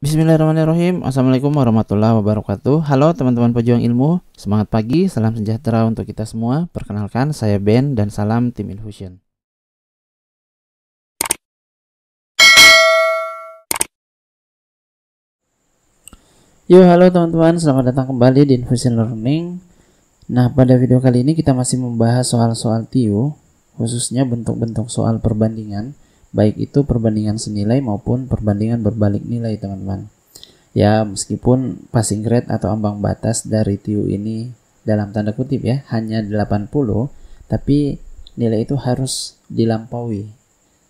Bismillahirrahmanirrahim. Assalamualaikum warahmatullahi wabarakatuh. Halo teman-teman pejuang ilmu, semangat pagi, salam sejahtera untuk kita semua. Perkenalkan, saya Ben dan salam tim Infusion. Halo teman-teman, selamat datang kembali di Infusion Learning. Nah, pada video kali ini kita masih membahas soal-soal TIU, khususnya bentuk-bentuk soal perbandingan, baik itu perbandingan senilai maupun perbandingan berbalik nilai, teman-teman. Ya, meskipun passing grade atau ambang batas dari TIU ini dalam tanda kutip ya, hanya 80, tapi nilai itu harus dilampaui.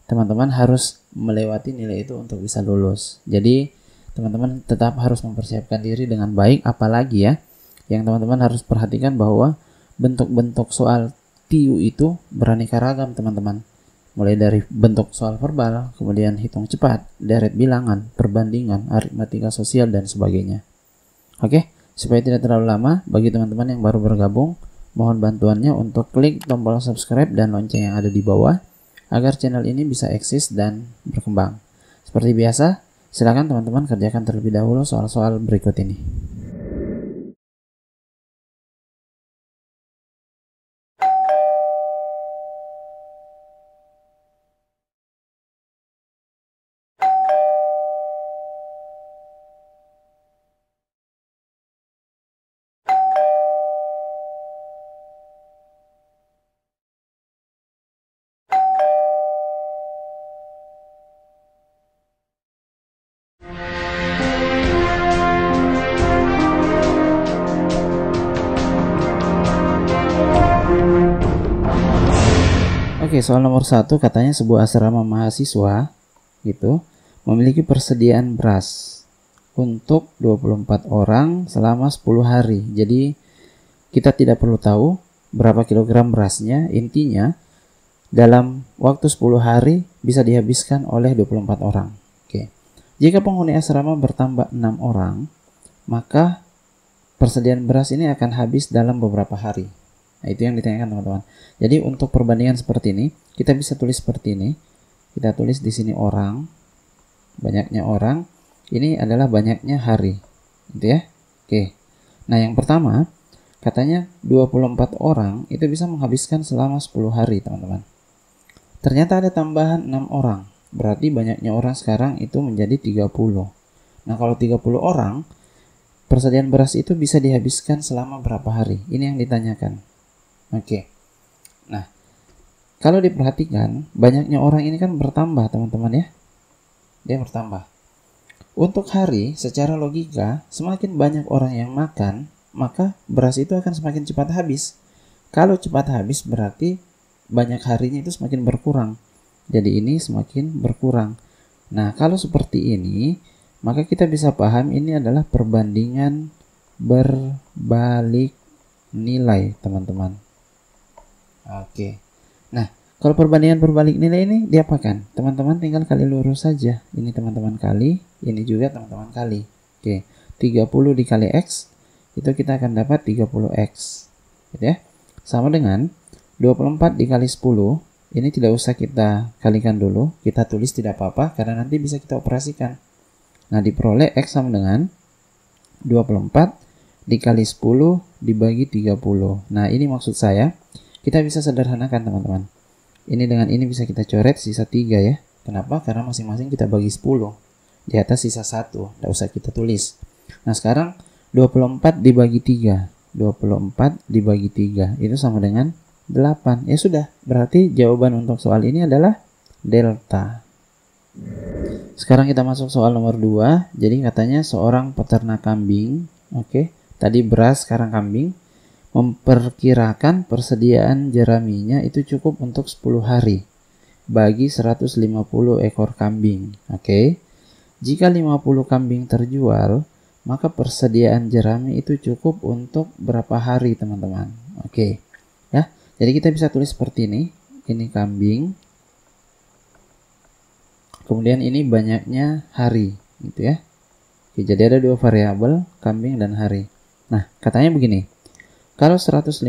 Teman-teman harus melewati nilai itu untuk bisa lulus. Jadi, teman-teman tetap harus mempersiapkan diri dengan baik, apalagi ya, yang teman-teman harus perhatikan bahwa bentuk-bentuk soal TIU itu beraneka ragam, teman-teman. Mulai dari bentuk soal verbal, kemudian hitung cepat, deret bilangan, perbandingan, aritmatika sosial, dan sebagainya. Oke, supaya tidak terlalu lama, bagi teman-teman yang baru bergabung, mohon bantuannya untuk klik tombol subscribe dan lonceng yang ada di bawah, agar channel ini bisa eksis dan berkembang. Seperti biasa, silakan teman-teman kerjakan terlebih dahulu soal-soal berikut ini. Oke, soal nomor 1 katanya sebuah asrama mahasiswa gitu memiliki persediaan beras untuk 24 orang selama 10 hari. Jadi kita tidak perlu tahu berapa kilogram berasnya, intinya dalam waktu 10 hari bisa dihabiskan oleh 24 orang. Oke. Jika penghuni asrama bertambah 6 orang, maka persediaan beras ini akan habis dalam beberapa hari. Nah, itu yang ditanyakan teman-teman. Jadi untuk perbandingan seperti ini, kita bisa tulis seperti ini. Kita tulis di sini orang, banyaknya orang, ini adalah banyaknya hari. Gitu ya. Oke. Nah, yang pertama, katanya 24 orang itu bisa menghabiskan selama 10 hari, teman-teman. Ternyata ada tambahan 6 orang. Berarti banyaknya orang sekarang itu menjadi 30. Nah, kalau 30 orang, persediaan beras itu bisa dihabiskan selama berapa hari? Ini yang ditanyakan. Oke. Nah, kalau diperhatikan, banyaknya orang ini kan bertambah, teman-teman ya. Dia bertambah. Untuk hari, secara logika, semakin banyak orang yang makan, maka beras itu akan semakin cepat habis. Kalau cepat habis berarti banyak harinya itu semakin berkurang. Jadi ini semakin berkurang. Nah, kalau seperti ini, maka kita bisa paham ini adalah perbandingan berbalik nilai, teman-teman. Oke. Nah, kalau perbandingan berbalik nilai ini diapakan? Teman-teman tinggal kali lurus saja. Ini teman-teman kali, ini juga teman-teman kali. Oke. 30 dikali X, itu kita akan dapat 30X. Gitu ya. Sama dengan 24 dikali 10, ini tidak usah kita kalikan dulu. Kita tulis tidak apa-apa, karena nanti bisa kita operasikan. Nah, diperoleh X sama dengan 24 dikali 10 dibagi 30. Nah, ini maksud saya. Kita bisa sederhanakan, teman-teman. Ini dengan ini bisa kita coret sisa 3 ya. Kenapa? Karena masing-masing kita bagi 10. Di atas sisa 1. Tidak usah kita tulis. Nah, sekarang 24 dibagi 3. 24 dibagi 3. Itu sama dengan 8. Ya sudah. Berarti jawaban untuk soal ini adalah delta. Sekarang kita masuk soal nomor 2. Jadi katanya seorang peternak kambing. Oke. Tadi beras, sekarang kambing. Memperkirakan persediaan jeraminya itu cukup untuk 10 hari bagi 150 ekor kambing. Oke. Jika 50 kambing terjual, maka persediaan jerami itu cukup untuk berapa hari, teman-teman? Oke. Ya. Jadi kita bisa tulis seperti ini. Ini kambing. Kemudian ini banyaknya hari, gitu ya. Oke, jadi ada dua variabel, kambing dan hari. Nah, katanya begini. Kalau 150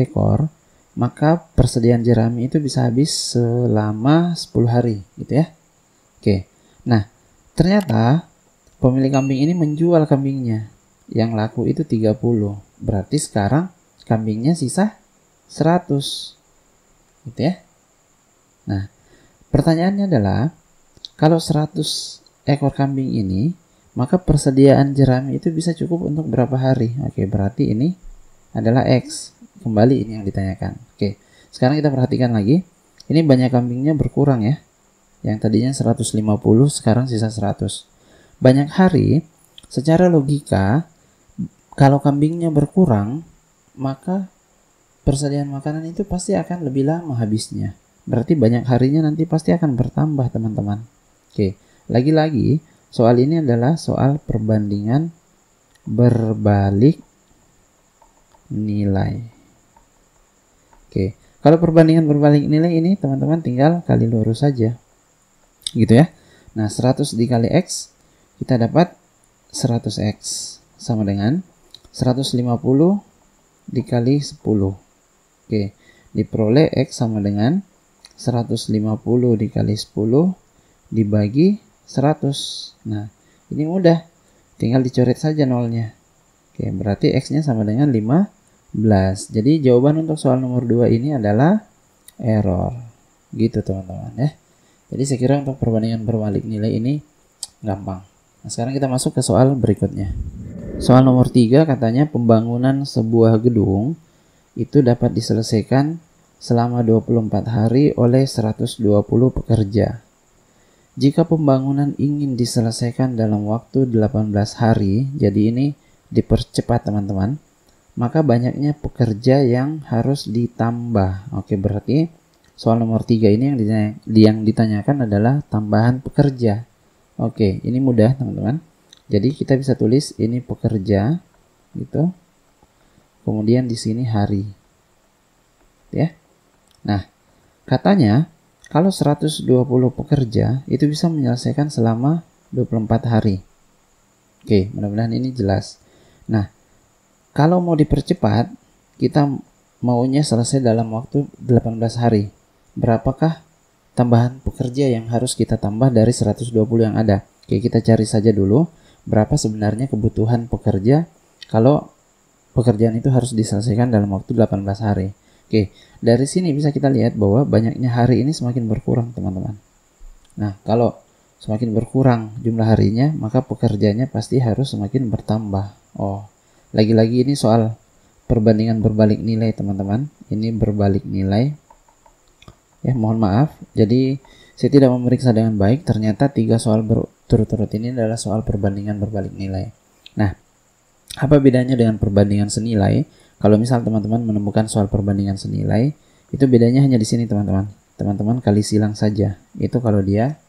ekor, maka persediaan jerami itu bisa habis selama 10 hari, gitu ya. Oke. Nah, ternyata pemilik kambing ini menjual kambingnya. Yang laku itu 30. Berarti sekarang kambingnya sisa 100. Gitu ya. Nah, pertanyaannya adalah kalau 100 ekor kambing ini, maka persediaan jerami itu bisa cukup untuk berapa hari? Oke, berarti ini adalah X. Kembali ini yang ditanyakan. Oke, sekarang kita perhatikan lagi. Ini banyak kambingnya berkurang ya. Yang tadinya 150, sekarang sisa 100. Banyak hari, secara logika, kalau kambingnya berkurang, maka persediaan makanan itu pasti akan lebih lama habisnya. Berarti banyak harinya nanti pasti akan bertambah, teman-teman. Oke, lagi-lagi soal ini adalah soal perbandingan berbalik nilai. Oke, kalau perbandingan berbalik nilai ini teman-teman tinggal kali lurus saja. Gitu ya. Nah, 100 dikali X, kita dapat 100X sama dengan 150 dikali 10. Oke, diperoleh X sama dengan 150 dikali 10 dibagi 100. Nah, ini mudah. Tinggal dicoret saja nolnya. Oke, berarti X-nya sama dengan 15. Jadi jawaban untuk soal nomor 2 ini adalah error. Gitu teman-teman ya. Jadi saya kira untuk perbandingan berbalik nilai ini gampang. Nah, sekarang kita masuk ke soal berikutnya. Soal nomor 3 katanya pembangunan sebuah gedung itu dapat diselesaikan selama 24 hari oleh 120 pekerja. Jika pembangunan ingin diselesaikan dalam waktu 18 hari, jadi ini dipercepat teman-teman, maka banyaknya pekerja yang harus ditambah. Oke, berarti soal nomor 3 ini yang ditanyakan adalah tambahan pekerja. Oke, ini mudah teman-teman. Jadi kita bisa tulis ini pekerja gitu. Kemudian di sini hari. Ya. Nah, katanya kalau 120 pekerja itu bisa menyelesaikan selama 24 hari. Oke, mudah-mudahan ini jelas. Nah, kalau mau dipercepat, kita maunya selesai dalam waktu 18 hari. Berapakah tambahan pekerja yang harus kita tambah dari 120 yang ada? Oke, kita cari saja dulu berapa sebenarnya kebutuhan pekerja kalau pekerjaan itu harus diselesaikan dalam waktu 18 hari. Oke, dari sini bisa kita lihat bahwa banyaknya hari ini semakin berkurang, teman-teman. Nah, kalau semakin berkurang jumlah harinya, maka pekerjanya pasti harus semakin bertambah. Oh, lagi-lagi ini soal perbandingan berbalik nilai, teman-teman. Ini berbalik nilai. Ya, mohon maaf. Jadi, saya tidak memeriksa dengan baik. Ternyata 3 soal berturut-turut ini adalah soal perbandingan berbalik nilai. Nah, apa bedanya dengan perbandingan senilai? Kalau misal teman-teman menemukan soal perbandingan senilai, itu bedanya hanya di sini, teman-teman. Teman-teman kali silang saja. Itu kalau dia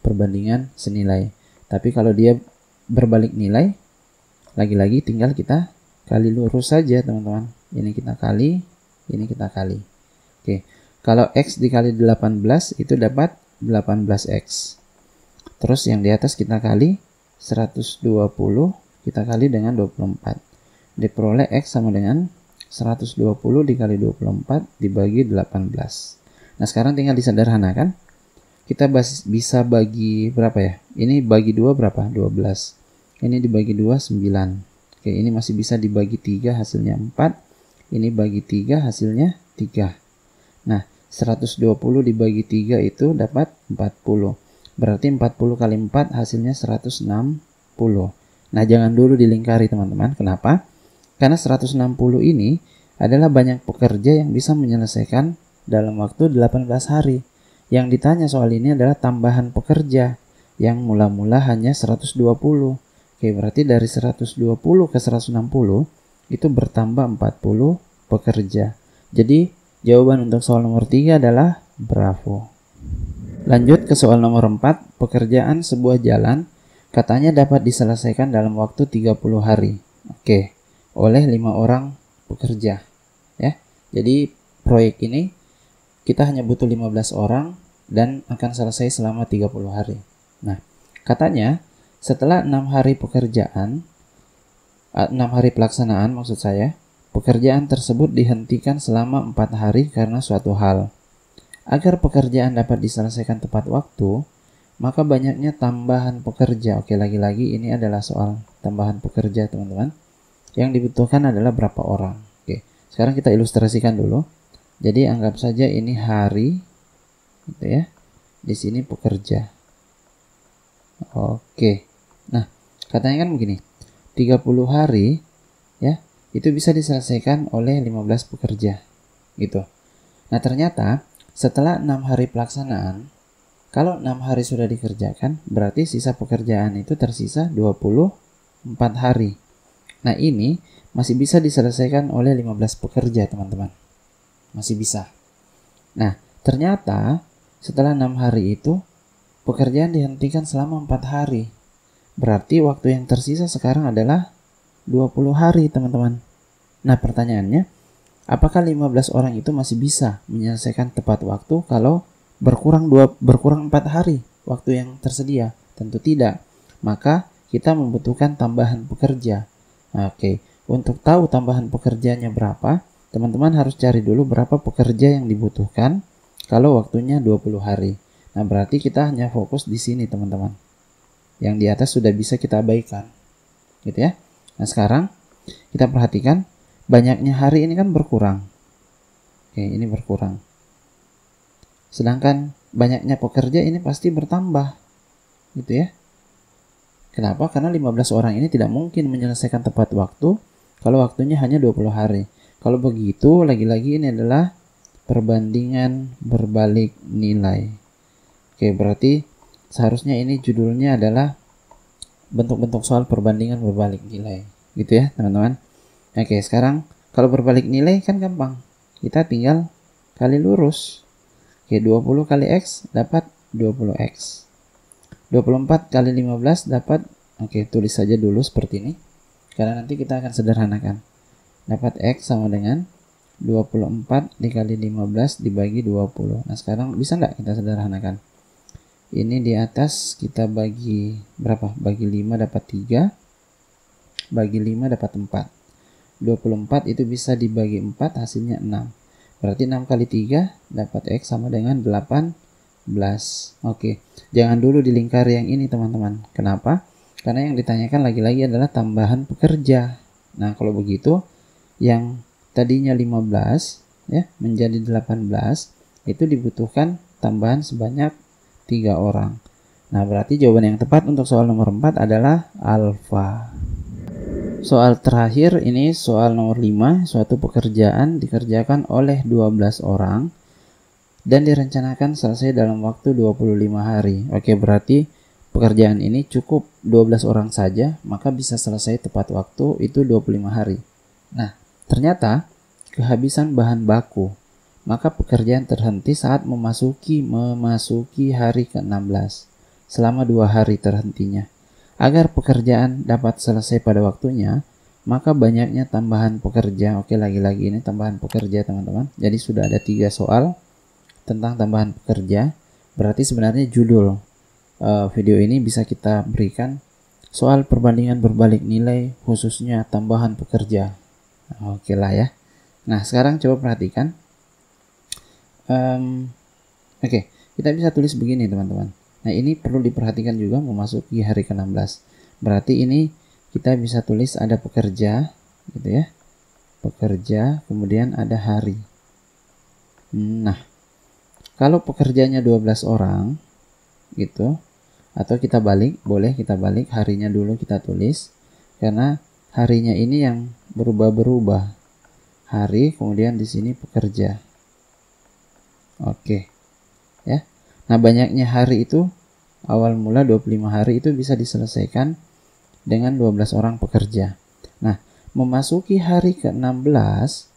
perbandingan senilai. Tapi kalau dia berbalik nilai, lagi-lagi tinggal kita kali lurus saja, teman-teman. Ini kita kali, ini kita kali. Oke. Kalau X dikali 18 itu dapat 18X. Terus yang di atas kita kali 120, kita kali dengan 24. Diperoleh X sama dengan 120 dikali 24 dibagi 18. Nah, sekarang tinggal disederhanakan. Kita bisa bagi berapa ya? Ini bagi 2 berapa? 12. Ini dibagi 2, 9. Oke, ini masih bisa dibagi 3, hasilnya 4. Ini bagi 3, hasilnya 3. Nah, 120 dibagi 3 itu dapat 40. Berarti 40 kali 4 hasilnya 160. Nah, jangan dulu dilingkari, teman-teman. Kenapa? Karena 160 ini adalah banyak pekerja yang bisa menyelesaikan dalam waktu 18 hari. Yang ditanya soal ini adalah tambahan pekerja yang mula-mula hanya 120. Oke, berarti dari 120 ke 160 itu bertambah 40 pekerja. Jadi, jawaban untuk soal nomor 3 adalah bravo. Lanjut ke soal nomor 4, pekerjaan sebuah jalan katanya dapat diselesaikan dalam waktu 30 hari. Oke, oleh 5 orang pekerja. Ya. Jadi proyek ini kita hanya butuh 15 orang dan akan selesai selama 30 hari. Nah, katanya setelah 6 hari pekerjaan, 6 hari pelaksanaan maksud saya, pekerjaan tersebut dihentikan selama 4 hari karena suatu hal. Agar pekerjaan dapat diselesaikan tepat waktu, maka banyaknya tambahan pekerja. Oke, lagi-lagi ini adalah soal tambahan pekerja, teman-teman. Yang dibutuhkan adalah berapa orang. Oke, sekarang kita ilustrasikan dulu. Jadi anggap saja ini hari, gitu ya. Di sini pekerja. Oke. Nah, katanya kan begini. 30 hari ya, itu bisa diselesaikan oleh 15 pekerja. Gitu. Nah, ternyata setelah 6 hari pelaksanaan, kalau 6 hari sudah dikerjakan, berarti sisa pekerjaan itu tersisa 24 hari. Nah, ini masih bisa diselesaikan oleh 15 pekerja, teman-teman. Masih bisa. Nah, ternyata setelah 6 hari itu, pekerjaan dihentikan selama 4 hari. Berarti waktu yang tersisa sekarang adalah 20 hari, teman-teman. Nah, pertanyaannya, apakah 15 orang itu masih bisa menyelesaikan tepat waktu kalau berkurang 4 hari waktu yang tersedia? Tentu tidak. Maka kita membutuhkan tambahan pekerja. Oke, untuk tahu tambahan pekerjanya berapa, teman-teman harus cari dulu berapa pekerja yang dibutuhkan kalau waktunya 20 hari. Nah, berarti kita hanya fokus di sini, teman-teman. Yang di atas sudah bisa kita abaikan. Gitu ya. Nah, sekarang kita perhatikan banyaknya hari ini kan berkurang. Oke, ini berkurang. Sedangkan banyaknya pekerja ini pasti bertambah. Gitu ya. Kenapa? Karena 15 orang ini tidak mungkin menyelesaikan tepat waktu kalau waktunya hanya 20 hari. Kalau begitu, lagi-lagi ini adalah perbandingan berbalik nilai. Oke, berarti seharusnya ini judulnya adalah bentuk-bentuk soal perbandingan berbalik nilai. Gitu ya, teman-teman. Oke, sekarang kalau berbalik nilai kan gampang. Kita tinggal kali lurus. Oke, 20 kali X dapat 20X. 24 kali 15 dapat, oke, tulis saja dulu seperti ini. Karena nanti kita akan sederhanakan. Dapat X sama dengan 24 dikali 15 dibagi 20. Nah, sekarang bisa nggak kita sederhanakan? Ini di atas kita bagi berapa? Bagi 5 dapat 3. Bagi 5 dapat 4. 24 itu bisa dibagi 4, hasilnya 6. Berarti 6 kali 3 dapat X sama dengan 18. Oke, jangan dulu di lingkar yang ini, teman-teman. Kenapa? Karena yang ditanyakan lagi-lagi adalah tambahan pekerja. Nah, kalau begitu, yang tadinya 15 ya menjadi 18, itu dibutuhkan tambahan sebanyak 3 orang. Nah, berarti jawaban yang tepat untuk soal nomor 4 adalah alfa. Soal terakhir ini soal nomor 5, suatu pekerjaan dikerjakan oleh 12 orang dan direncanakan selesai dalam waktu 25 hari. Oke, berarti pekerjaan ini cukup 12 orang saja, maka bisa selesai tepat waktu itu 25 hari. Nah, ternyata kehabisan bahan baku, maka pekerjaan terhenti saat memasuki hari ke-16. Selama 2 hari terhentinya. Agar pekerjaan dapat selesai pada waktunya, maka banyaknya tambahan pekerja. Oke, lagi-lagi ini tambahan pekerja, teman-teman. Jadi sudah ada 3 soal tentang tambahan pekerja. Berarti sebenarnya judul video ini bisa kita berikan soal perbandingan berbalik nilai, khususnya tambahan pekerja. Oke lah ya. Nah, sekarang coba perhatikan. Oke, kita bisa tulis begini, teman-teman. Nah, ini perlu diperhatikan juga memasuki hari ke-16. Berarti ini kita bisa tulis ada pekerja, gitu ya. Pekerja, kemudian ada hari. Nah, kalau pekerjanya 12 orang, gitu, atau kita balik, boleh kita balik, harinya dulu kita tulis. Karena harinya ini yang berubah-berubah. Hari, kemudian di sini pekerja. Oke. Ya. Nah, banyaknya hari itu awal mula 25 hari itu bisa diselesaikan dengan 12 orang pekerja. Nah, memasuki hari ke-16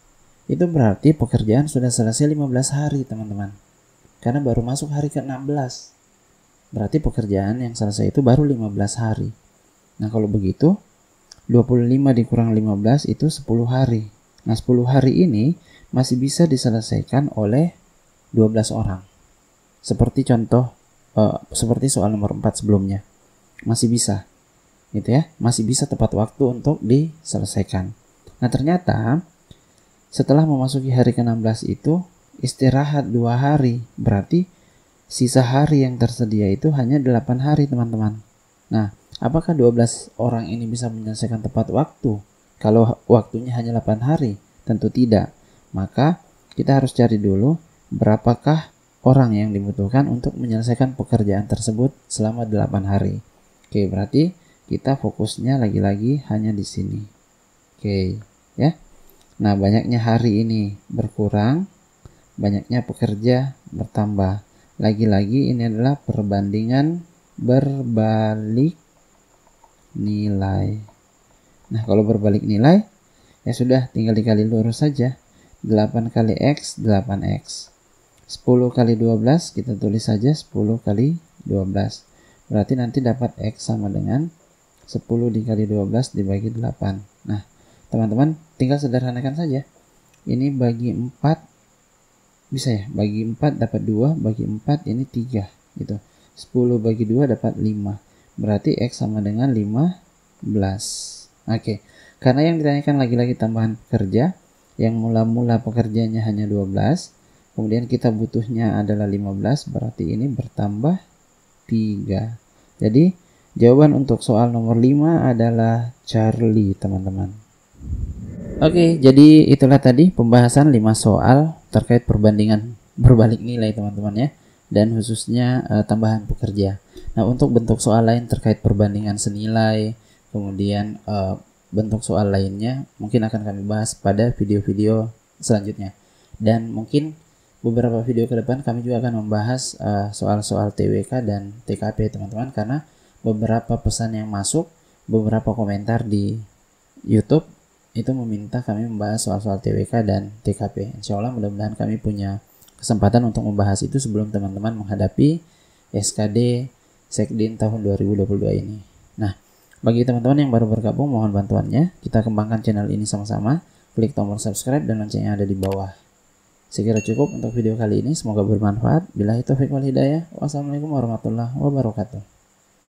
itu berarti pekerjaan sudah selesai 15 hari, teman-teman. Karena baru masuk hari ke-16. Berarti pekerjaan yang selesai itu baru 15 hari. Nah, kalau begitu 25 dikurang 15 itu 10 hari. Nah, 10 hari ini masih bisa diselesaikan oleh 12 orang. Seperti contoh, seperti soal nomor 4 sebelumnya. Masih bisa. Gitu ya, masih bisa tepat waktu untuk diselesaikan. Nah, ternyata setelah memasuki hari ke-16 itu istirahat 2 hari. Berarti sisa hari yang tersedia itu hanya 8 hari teman-teman. Nah, apakah 12 orang ini bisa menyelesaikan tepat waktu? Kalau waktunya hanya 8 hari, tentu tidak. Maka kita harus cari dulu berapakah orang yang dibutuhkan untuk menyelesaikan pekerjaan tersebut selama 8 hari. Oke, berarti kita fokusnya lagi-lagi hanya di sini. Oke, ya. Nah, banyaknya hari ini berkurang, banyaknya pekerja bertambah. Lagi-lagi ini adalah perbandingan berbalik nilai. Nah, kalau berbalik nilai, ya sudah tinggal dikali lurus saja. 8 kali X, 8X. 10 kali 12, kita tulis saja 10 kali 12. Berarti nanti dapat X sama dengan 10 dikali 12 dibagi 8. Nah, teman-teman tinggal sederhanakan saja. Ini bagi 4, bisa ya, bagi 4 dapat 2, bagi 4 ini 3. Gitu. 10 bagi 2 dapat 5. Berarti X sama dengan 15. Oke, karena yang ditanyakan lagi-lagi tambahan pekerja, yang mula-mula pekerjanya hanya 12, kemudian kita butuhnya adalah 15, berarti ini bertambah 3. Jadi jawaban untuk soal nomor 5 adalah Charlie, teman-teman. Oke, jadi itulah tadi pembahasan 5 soal terkait perbandingan berbalik nilai, teman-teman ya, dan khususnya tambahan pekerja. Nah, untuk bentuk soal lain terkait perbandingan senilai, kemudian bentuk soal lainnya mungkin akan kami bahas pada video-video selanjutnya. Dan mungkin beberapa video ke depan kami juga akan membahas soal-soal TWK dan TKP, teman-teman, karena beberapa pesan yang masuk, beberapa komentar di YouTube itu meminta kami membahas soal-soal TWK dan TKP. Insya Allah mudah-mudahan kami punya kesempatan untuk membahas itu sebelum teman-teman menghadapi SKD Sekdin tahun 2022 ini. Nah, bagi teman-teman yang baru bergabung, mohon bantuannya. Kita kembangkan channel ini sama-sama. Klik tombol subscribe dan lonceng yang ada di bawah. Sekira cukup untuk video kali ini. Semoga bermanfaat. Billahi taufiq wal hidayah. Wassalamualaikum warahmatullahi wabarakatuh.